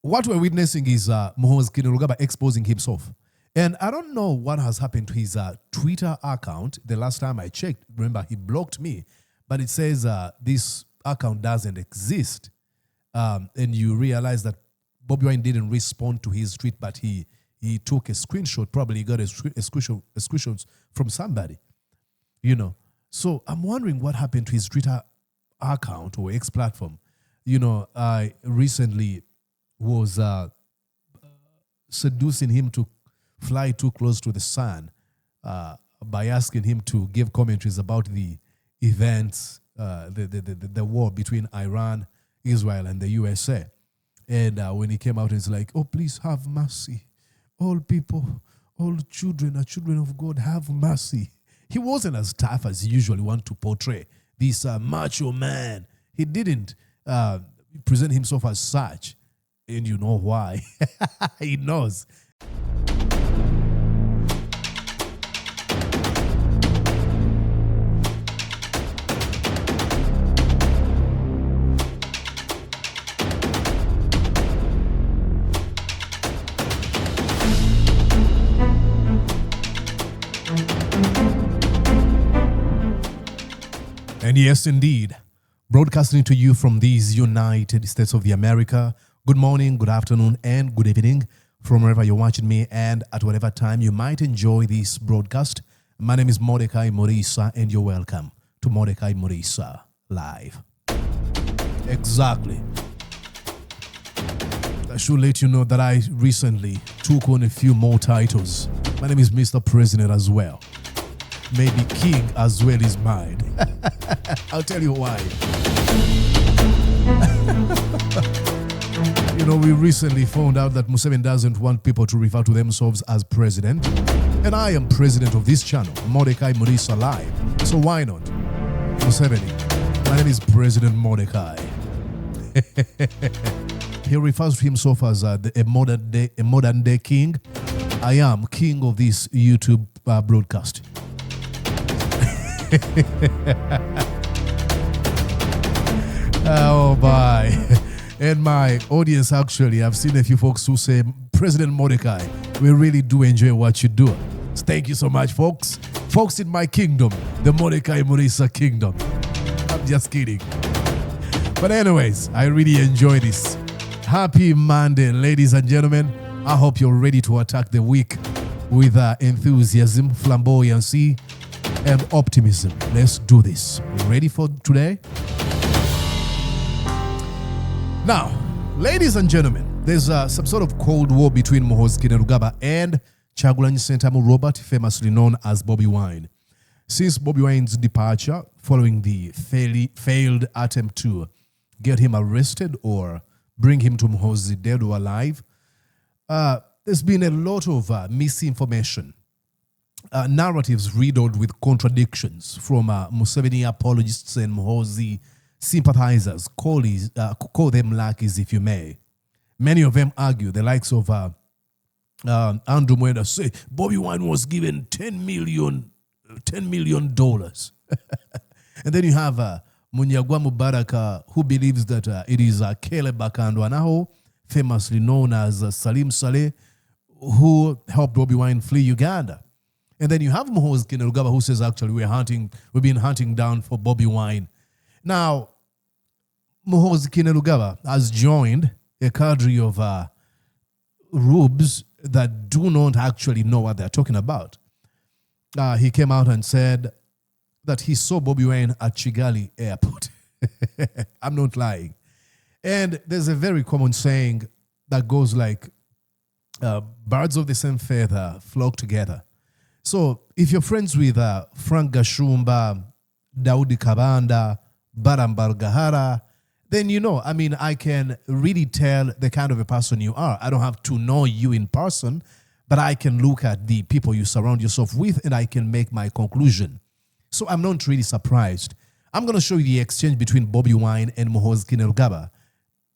what we're witnessing is Muhoozi Kainerugaba exposing himself. And I don't know what has happened to his Twitter account. The last time I checked, remember, he blocked me. But it says this account doesn't exist. And you realize that Bobi Wine didn't respond to his tweet, but he took a screenshot. Probably he got a screenshot from somebody, you know. So I'm wondering what happened to his Twitter account or X platform. You know, I recently was seducing him to fly too close to the sun by asking him to give commentaries about the events, the war between Iran, Israel, and the USA. And when he came out, it's like, oh, please have mercy. All people, all children are children of God, have mercy. He wasn't as tough as he usually want to portray. This macho man. He didn't present himself as such. And you know why. He knows. And yes, indeed, broadcasting to you from these United States of the America. Good morning, good afternoon, and good evening from wherever you're watching me and at whatever time you might enjoy this broadcast. My name is Mordecai Morisa, and you're welcome to Mordecai Morisa Live. Exactly. I should let you know that I recently took on a few more titles. My name is Mr. President as well. Maybe king as well is mine. I'll tell you why. You know, we recently found out that Museveni doesn't want people to refer to themselves as president. And I am president of this channel, Mordecai Morisa Live. So why not? Museveni, my name is President Mordecai. He refers to himself as a modern day king. I am king of this YouTube broadcast. Oh my. And my audience, actually, I've seen a few folks who say, President Mordecai, we really do enjoy what you do. So thank you so much, folks. Folks in my kingdom, the Mordecai Morisa kingdom. I'm just kidding. But anyways, I really enjoy this. Happy Monday, ladies and gentlemen. I hope you're ready to attack the week with enthusiasm, flamboyancy, and optimism. Let's do this. Ready for today? Now, ladies and gentlemen, there's some sort of cold war between Muhoozi Kainerugaba and Kyagulanyi Ssentamu Robert, famously known as Bobi Wine. Since Bobi Wine's departure, following the failed attempt to get him arrested or bring him to Muhoozi dead or alive, there's been a lot of misinformation. Narratives riddled with contradictions from Museveni apologists and Muhoozi sympathizers, call them lackeys if you may. Many of them argue, the likes of Andrew Mwenda say, Bobi Wine was given $10 million. And then you have Munyagwa Mubaraka, who believes that it is Caleb Bakandwanaho, famously known as Salim Saleh, who helped Bobi Wine flee Uganda. And then you have Muhoozi Kainerugaba, who says, actually, we've been hunting down for Bobi Wine. Now, Muhoozi Kainerugaba has joined a cadre of rubes that do not actually know what they're talking about. He came out and said that he saw Bobi Wine at Kigali airport. I'm not lying. And there's a very common saying that goes like, birds of the same feather flock together. So if you're friends with Frank Gashumba, Daudi Kabanda, Barambar Gahara, then you know, I mean, I can really tell the kind of a person you are. I don't have to know you in person, but I can look at the people you surround yourself with and I can make my conclusion. So I'm not really surprised. I'm going to show you the exchange between Bobi Wine and Muhoozi Kainerugaba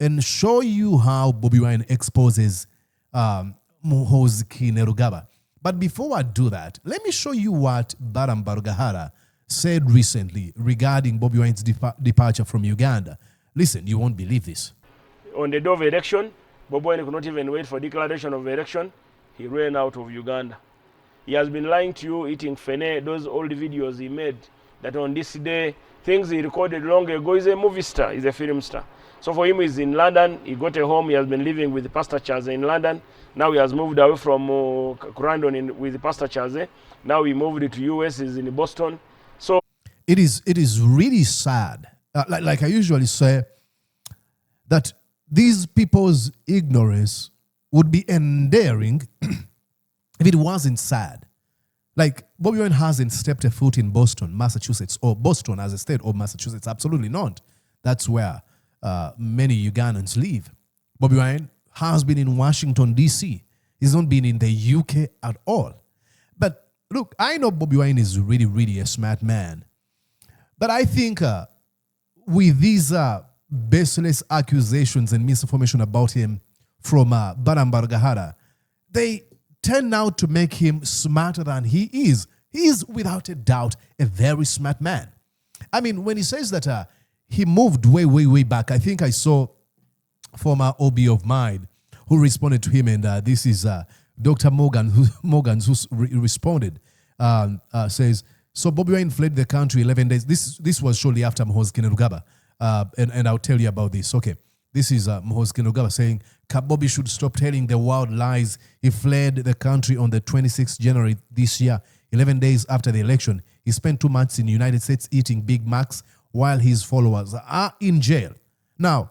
and show you how Bobi Wine exposes Muhoozi Kainerugaba. But before I do that, let me show you what Barambar Gahara said recently regarding Bobi Wine's departure from Uganda. Listen, you won't believe this. On the day of election, Bobi Wine could not even wait for declaration of election. He ran out of Uganda. He has been lying to you, eating fene, those old videos he made, that on this day, things he recorded long ago. He's a movie star, he's a film star. So for him, he's in London. He got a home. He has been living with Pastor Chaze in London. Now he has moved away from Crandon with Pastor Chaze. Now he moved to US. He's in Boston. So it is really sad. Like I usually say, that these people's ignorance would be endearing if it wasn't sad. Like, Bobi Wine hasn't stepped a foot in Boston, Massachusetts, or Boston as a state, or Massachusetts. Absolutely not. That's where many Ugandans live. Bobi Wine has been in Washington, D.C. He's not been in the UK at all. But look, I know Bobi Wine is really, really a smart man. But I think with these baseless accusations and misinformation about him from Barambargahara, they tend now to make him smarter than he is. He is, without a doubt, a very smart man. I mean, when he says that he moved way, way, way back, I think I saw former OB of mine who responded to him, and this is Dr. Morgan, who responded, says, so Bobi Wine fled the country 11 days. This was shortly after Muhoozi Kainerugaba, and I'll tell you about this. Okay, this is Muhoozi Kainerugaba saying, Bobi should stop telling the world lies. He fled the country on the 26th January this year, 11 days after the election. He spent 2 months in the United States eating Big Macs while his followers are in jail. Now,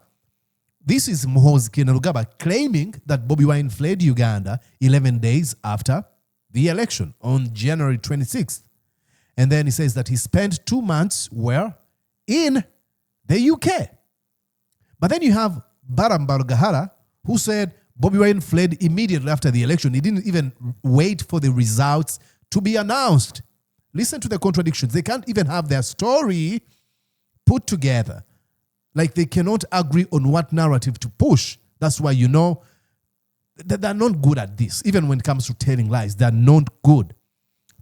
this is Muhoozi Kainerugaba claiming that Bobi Wine fled Uganda 11 days after the election on January 26th. And then he says that he spent 2 months where? In the UK. But then you have Barambargahara, who said Bobi Wine fled immediately after the election. He didn't even wait for the results to be announced. Listen to the contradictions. They can't even have their story put together. Like, they cannot agree on what narrative to push. That's why you know that they're not good at this. Even when it comes to telling lies, they're not good.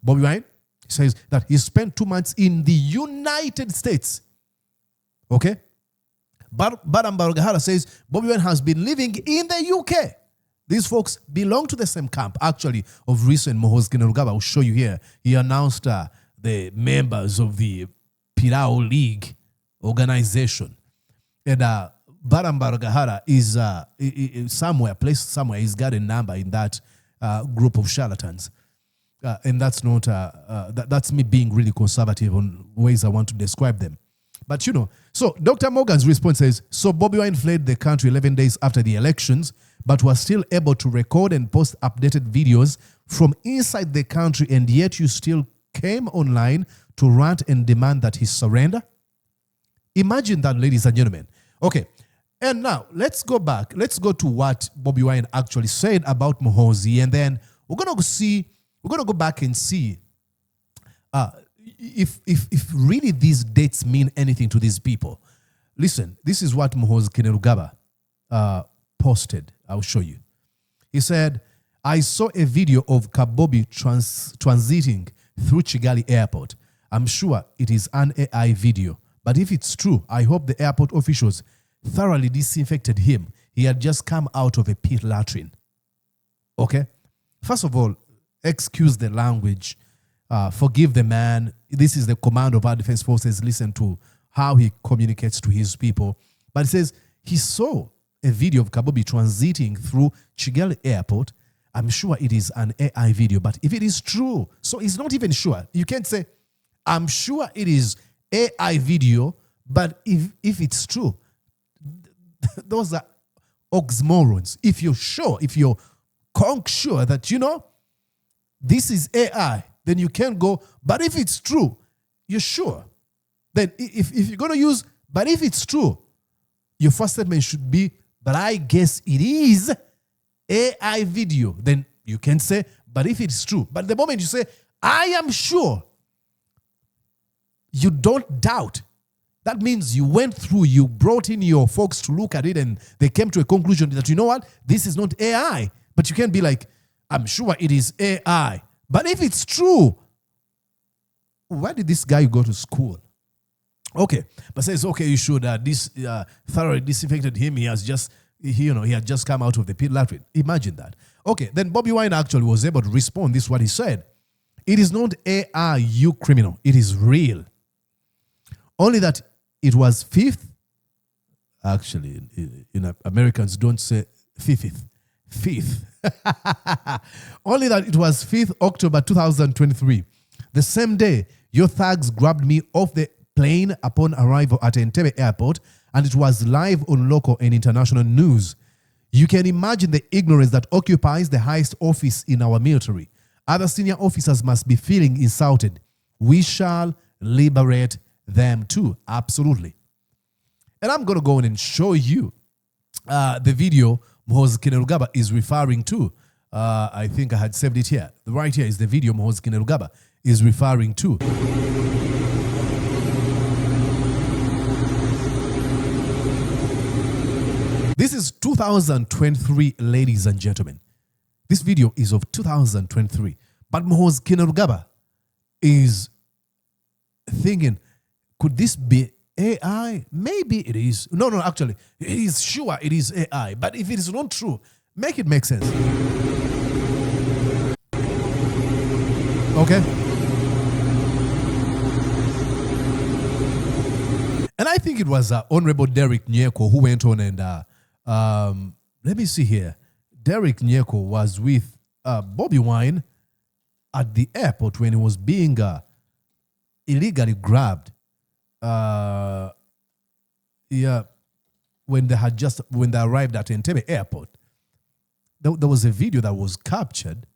Bobi Wine says that he spent 2 months in the United States. Okay? Barambargahara says Bobi Wine has been living in the UK. These folks belong to the same camp. Actually, of recent, Muhoozi Kainerugaba, I'll show you here. He announced the members of the Pirao League organization. And Barambargahara is placed somewhere. He's got a number in that group of charlatans. And that's not, that's me being really conservative on ways I want to describe them. But you know, so Dr. Morgan's response says, so Bobi Wine fled the country 11 days after the elections, but was still able to record and post updated videos from inside the country, and yet you still came online to rant and demand that he surrender? Imagine that, ladies and gentlemen. Okay, and now let's go back. Let's go to what Bobi Wine actually said about Muhoozi, and then we're going to go back and see if really these dates mean anything to these people. Listen, this is what Muhoozi Kainerugaba posted. I'll show you. He said, I saw a video of Bobi transiting through Kigali airport. I'm sure it is an AI video, but if it's true, I hope the airport officials thoroughly disinfected him. He had just come out of a pit latrine. Okay? First of all, excuse the language. Forgive the man. This is the command of our defense forces. Listen to how he communicates to his people. But it says he saw a video of Bobi transiting through Kigali airport. I'm sure it is an AI video, but if it is true, so he's not even sure. You can't say, I'm sure it is AI video, but if it's true, those are oxymorons. If you're sure, if you're conk sure that, you know, this is AI, then you can go, but if it's true, you're sure. Then if you're going to use, but if it's true, your first statement should be, but I guess it is AI video. Then you can say, but if it's true. But the moment you say, I am sure, you don't doubt. That means you went through, you brought in your folks to look at it, and they came to a conclusion that, you know what, this is not AI. But you can't be like, I'm sure it is AI. But if it's true, why did this guy go to school? Okay, but says, okay, you should thoroughly disinfected him. He has just he had just come out of the pit latrine. Imagine that. Okay, then Bobi Wine actually was able to respond. This is what he said. It is not AI, you criminal. It is real. Only that it was fifth. Actually, Americans don't say fifth. Only that it was 5th October 2023. The same day, your thugs grabbed me off the plane upon arrival at Entebbe airport, and it was live on local and international news. You can imagine the ignorance that occupies the highest office in our military. Other senior officers must be feeling insulted. We shall liberate them too. Absolutely. And I'm going to go in and show you the video Muhoozi Kainerugaba is referring to. I think I had saved it here. Right here is the video Muhoozi Kainerugaba is referring to. This is 2023, ladies and gentlemen. This video is of 2023. But Muhoozi Kainerugaba is thinking, could this be AI? Maybe it is. No, actually, it is sure it is AI. But if it is not true, make it make sense. Okay? And I think it was Honorable Derek Nyeko who went on and, let me see here. Derek Nyeko was with Bobi Wine at the airport when he was being illegally grabbed. When they arrived at Entebbe airport. There was a video that was captured.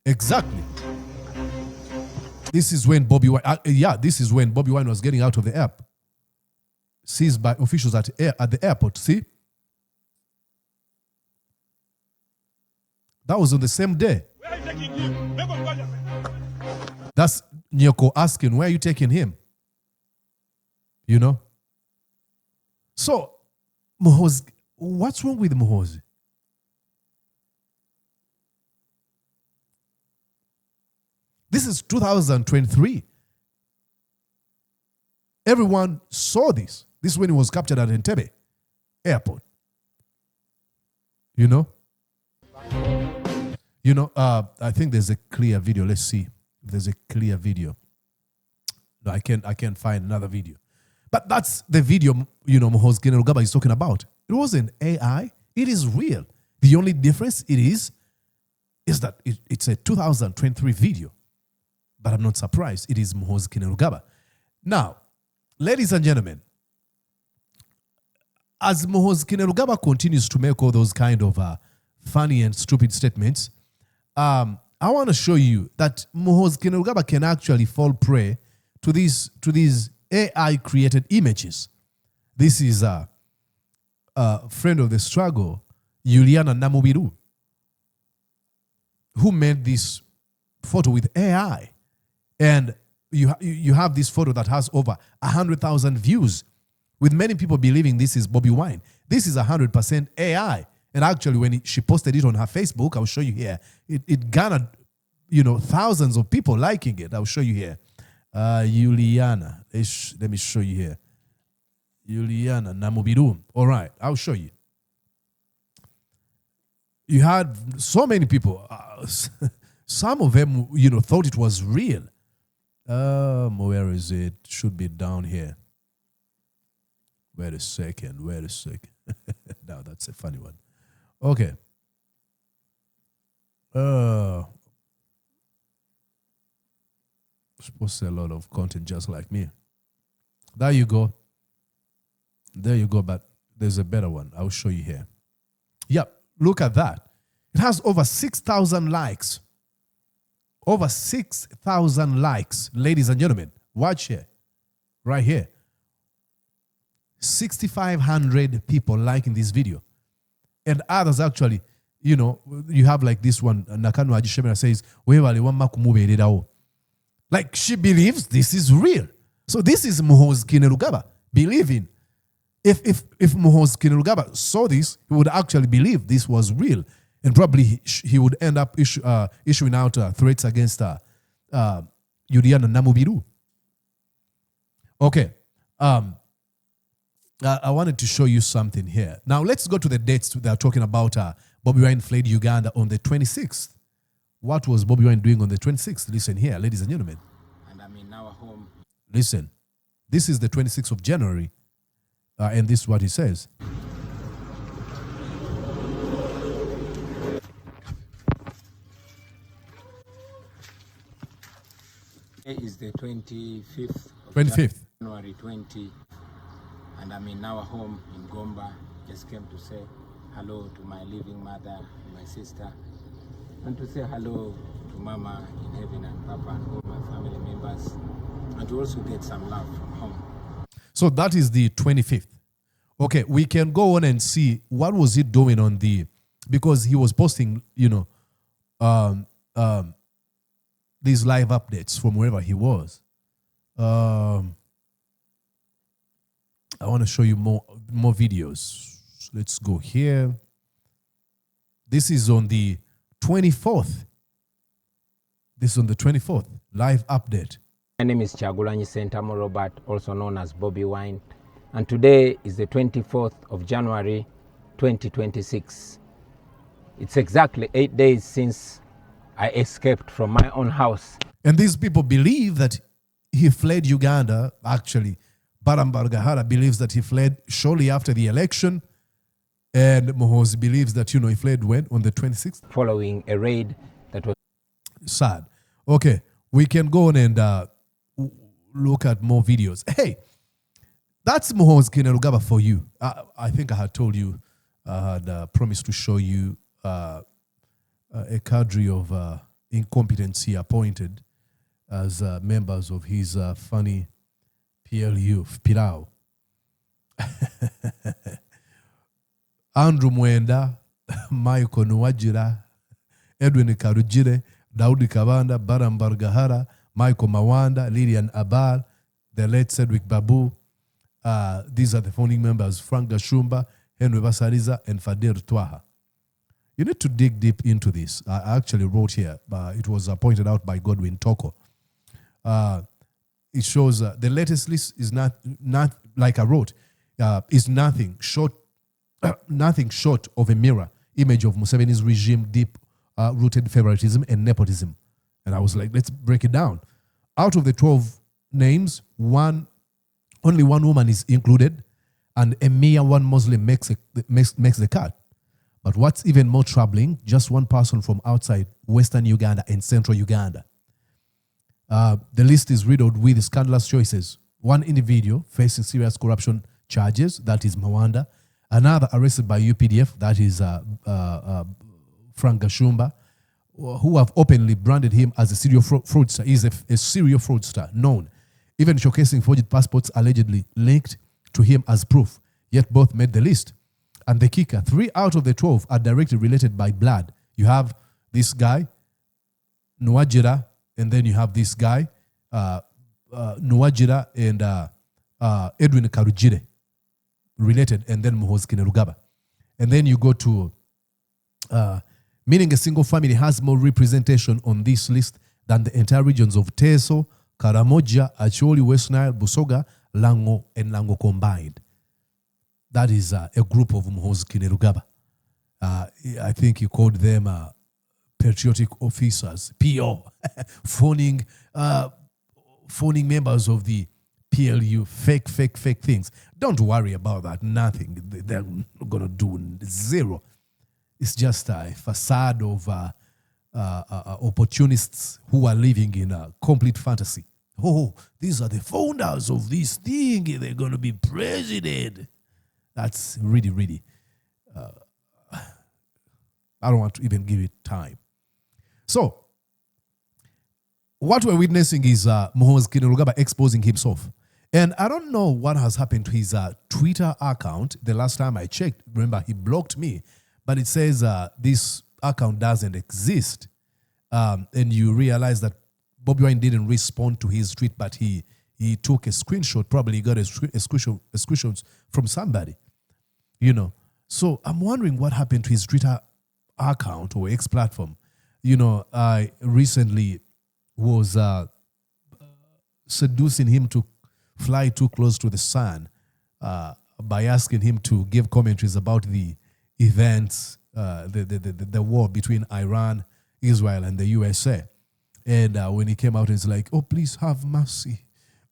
Exactly. This is when Bobi Wine, this is when Bobi Wine was getting out of the airport. Seized by officials at the airport. See? That was on the same day. Where are you taking him? That's Nyoko asking, where are you taking him? You know? So, Muhoozi, what's wrong with Muhoozi? This is 2023. Everyone saw this. This is when he was captured at Entebbe airport. You know? I think there's a clear video. Let's see if there's a clear video. No, I can't find another video. But that's the video, Muhoozi Kainerugaba is talking about. It wasn't AI. It is real. The only difference is that it's a 2023 video. But I'm not surprised. It is Muhoozi Kainerugaba. Now, ladies and gentlemen, as Muhoozi Kainerugaba continues to make all those kind of funny and stupid statements, I want to show you that Muhoozi Kainerugaba can actually fall prey to these AI-created images. This is a friend of the struggle, Juliana Namubiru, who made this photo with AI. And you have this photo that has over 100,000 views, with many people believing this is Bobi Wine. This is 100% AI. And actually, when she posted it on her Facebook, I'll show you here, it garnered, thousands of people liking it. I'll show you here. Juliana, let me show you here. Juliana Namubiru. All right, I'll show you. You had so many people. Some of them, thought it was real. Where is it? Should be down here. Wait a second. Now that's a funny one. Okay. Supposed to say a lot of content just like me. There you go. But there's a better one. I'll show you here. Yep. Look at that. It has over 6,000 likes. Over 6,000 likes. Ladies and gentlemen, watch here. Right here. 6,500 people liking this video. And others actually, you have like this one, Nakano Ajishemera says, like she believes this is real. So this is Muhoozi Kainerugaba believing. If Muhoozi Kainerugaba saw this, he would actually believe this was real. And probably he would end up issuing out threats against Juliana Namubiru. Okay. I wanted to show you something here. Now, let's go to the dates they are talking about. Bobi Wine fled Uganda on the 26th. What was Bobi Wine doing on the 26th? Listen here, ladies and gentlemen. And I'm in our home. Listen, this is the 26th of January, and this is what he says. Today is the 25th of 25th. January 20, and I'm in our home in Gomba. Just came to say hello to my living mother and my sister, and to say hello to Mama in heaven and Papa and all my family members, and to also get some love from home. So that is the 25th. Okay, we can go on and see what was he doing on the, because he was posting, these live updates from wherever he was. I want to show you more videos. Let's go here. This is on the 24th. This is on the 24th, live update. My name is Chagulanyi Sentamo Robert, also known as Bobi Wine, and today is the 24th of January 2026. It's exactly 8 days since I escaped from my own house. And these people believe that he fled Uganda. Actually, Barambargahara believes that he fled shortly after the election. And Muhoozi believes that, he fled when? On the 26th? Following a raid that was sad. Okay, we can go on and look at more videos. Hey, that's Muhoozi Kainerugaba for you. I think I had told you, I had promised to show you a cadre of incompetence he appointed as members of his funny PLU, Pirao. Andrew Mwenda, Michael Nwajira, Edwin Karujire, Daudi Kabanda, Barambargahara, Michael Mawanda, Lilian Abal, the late Cedric Babu. These are the founding members, Frank Gashumba, Henry Basariza, and Fadir Twaha. You need to dig deep into this. I actually wrote here, but it was pointed out by Godwin Toko. It shows the latest list is not like I wrote, is nothing short of a mirror image of Museveni's regime, deep-rooted favoritism and nepotism. And I was like, let's break it down. Out of the 12 names, only one woman is included, and a mere one Muslim makes the cut. But what's even more troubling, just one person from outside Western Uganda and Central Uganda. The list is riddled with scandalous choices. One individual facing serious corruption charges, that is Mawanda. Another arrested by UPDF, that is Frank Gashumba, who have openly branded him as a serial fraudster. He's a serial fraudster, known, even showcasing forged passports allegedly linked to him as proof. Yet both made the list. And the kicker, 3 out of the 12 are directly related by blood. You have this guy, Nwajira, and then you have this guy, Nwajira and Edwin Karujire, related, and then Muhoozi Kainerugaba. And then you go to, meaning a single family has more representation on this list than the entire regions of Teso, Karamoja, Acholi, West Nile, Busoga, Lango, and Lango combined. That is a group of Muhoozi Kainerugaba. I think he called them patriotic officers, PO, phoning members of the PLU, fake things. Don't worry about that. Nothing. They're not going to do zero. It's just a facade of opportunists who are living in a complete fantasy. Oh, these are the founders of this thing. They're going to be president. That's really, really, I don't want to even give it time. So, what we're witnessing is Muhoozi Kainerugaba exposing himself. And I don't know what has happened to his Twitter account. The last time I checked, remember, he blocked me. But it says this account doesn't exist. And you realize that Bobi Wine didn't respond to his tweet, but he took a screenshot. Probably got a screenshot from somebody. So I'm wondering what happened to his Twitter account or X platform. I recently was seducing him to fly too close to the sun. by asking him to give commentaries about the events, the war between Iran, Israel, and the USA. And when he came out, it's like, oh, please have mercy.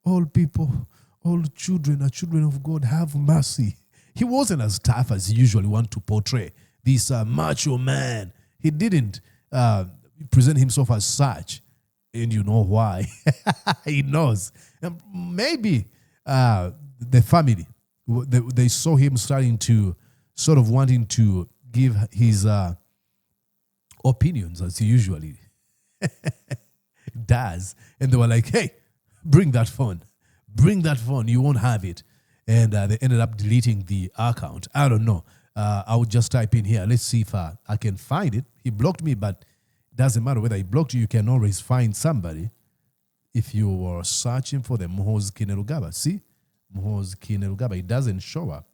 All people, all children are children of God, have mercy. He wasn't as tough as he usually want to portray. This macho man. He didn't present himself as such. And you know why. He knows. And maybe the family, they saw him starting to sort of wanting to give his opinions as he usually does. And they were like, hey, bring that phone. Bring that phone. You won't have it. And they ended up deleting the account. I don't know. I would just type in here. Let's see if I can find it. He blocked me, but it doesn't matter whether he blocked you. You can always find somebody if you were searching for the Muhoozi Kainerugaba. See? Muhoozi Kainerugaba. It doesn't show up.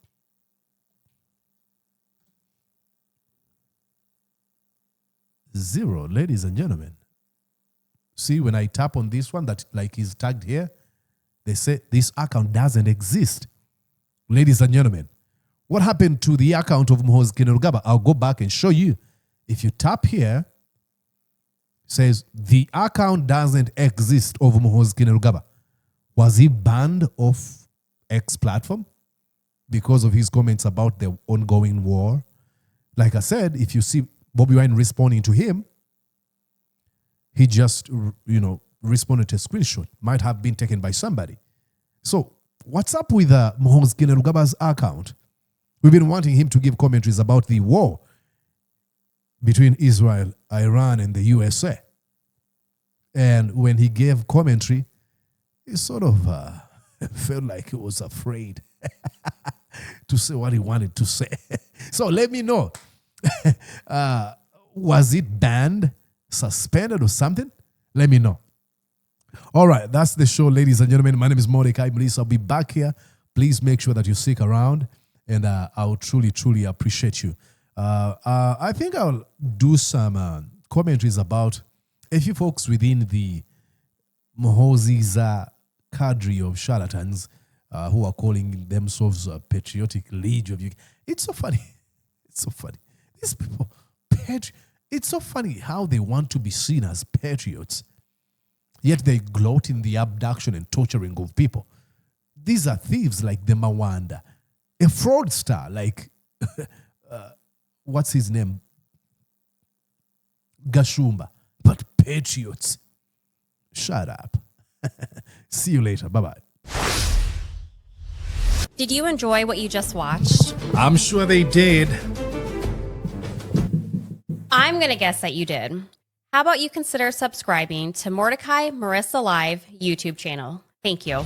Zero, ladies and gentlemen. See, when I tap on this one that like is tagged here, they say this account doesn't exist. Ladies and gentlemen, what happened to the account of Muhoozi Kainerugaba? I'll go back and show you. If you tap here, it says the account doesn't exist of Muhoozi Kainerugaba. Was he banned off X platform because of his comments about the ongoing war? Like I said, if you see Bobi Wine responding to him, he just, responded to a screenshot. Might have been taken by somebody. So what's up with Muhoozi Kainerugaba's account? We've been wanting him to give commentaries about the war between Israel, Iran, and the USA. And when he gave commentary, he sort of felt like he was afraid to say what he wanted to say. So let me know. Was it banned, suspended, or something? Let me know. All right, that's the show, ladies and gentlemen. My name is Mordecai Bliss. I'll be back here. Please make sure that you stick around, and I'll truly, truly appreciate you. I think I'll do some commentaries about a few folks within the Muhoozi's cadre of charlatans who are calling themselves a patriotic league of Uganda. It's so funny. It's so funny. These people, it's so funny how they want to be seen as patriots, yet they gloat in the abduction and torturing of people. These are thieves like the Mawanda, a fraudster like, what's his name? Gashumba. But patriots. Shut up. See you later. Bye-bye. Did you enjoy what you just watched? I'm sure they did. I'm going to guess that you did. How about you consider subscribing to Mordecai Marissa Live YouTube channel? Thank you.